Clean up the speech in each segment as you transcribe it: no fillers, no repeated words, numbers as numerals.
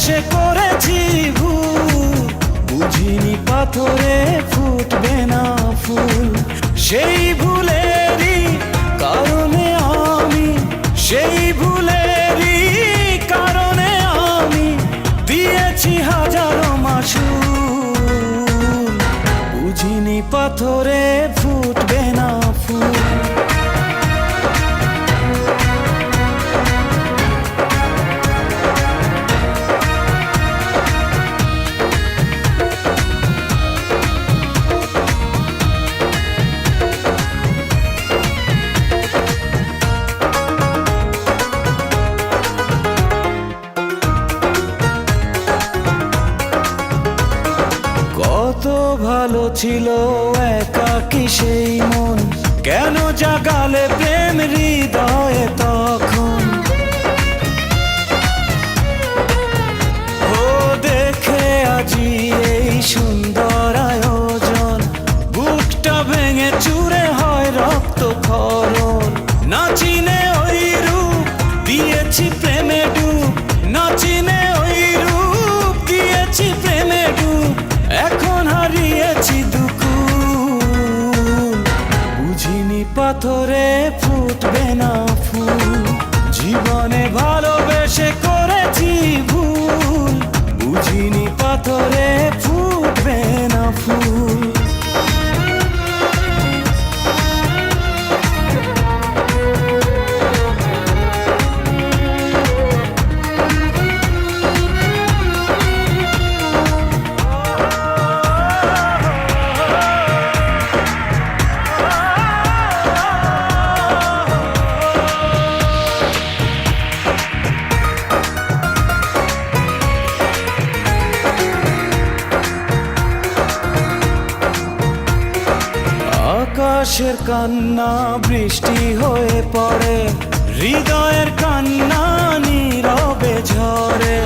ভালোবেসে করেছি ভুল, বুঝিনি পাথরে ফুটবে না ফুল। সেই ভুলেরই কারণে আমি, সেই ভুলেরই কারণে আমি দিয়েছি হাজারো মাসুল, বুঝিনি পাথরে ফুটবে না ফুল। কত ভালো ছিল একাকী সেই মন, কেন জাগালে প্রেম হৃদয়ে তখন। ও দেখে আজি এই সুন্দর আয়োজন, বুকটা ভেঙে চুরে হয় রক্ত ক্ষরণ। না চিনে ওই রূপ দিয়েছি প্রেমে ডুব, না চিনে ওই রূপ দিয়েছি প্রেমে ডুব। এখন হারিয়েছি দুকুল, বুঝিনি পাথরে ফুটবে না ফুল। জীবনে ভালোবেসে করেছি ভুল, বুঝিনি পাথরে ফুটবে না ফুল। আকাশের কান্না বৃষ্টি হয়ে পড়ে, হৃদয়ের কান্না নীরবে ঝরে।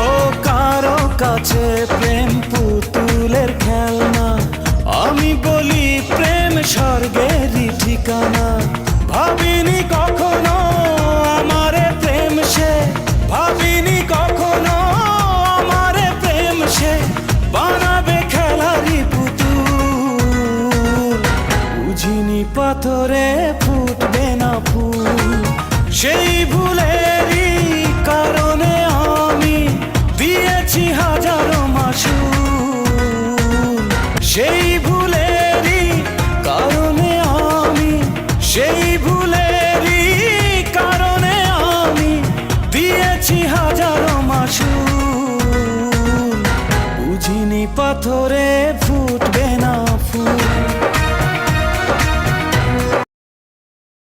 ও কারো কাছে প্রেম পুতুলের খেলনা, আমি বলি প্রেম স্বর্গেরই ঠিকানা। ভাবিনি কখনো আমারে প্রেম সে, ভাবিনি কখনো আমারে প্রেম সে বানাবে খেলারি পুতুল, বুঝিনি পাথরে ফুটবে না ফুল। সেই ভুলেরই কারণে আমি দিয়েছি হাজারো মাসুল, সেই ভুলেরই কারণে আমি, সেই ভুলেরই কারণে আমি দিয়েছি হাজারো মাসুল, বুঝিনি পাথরে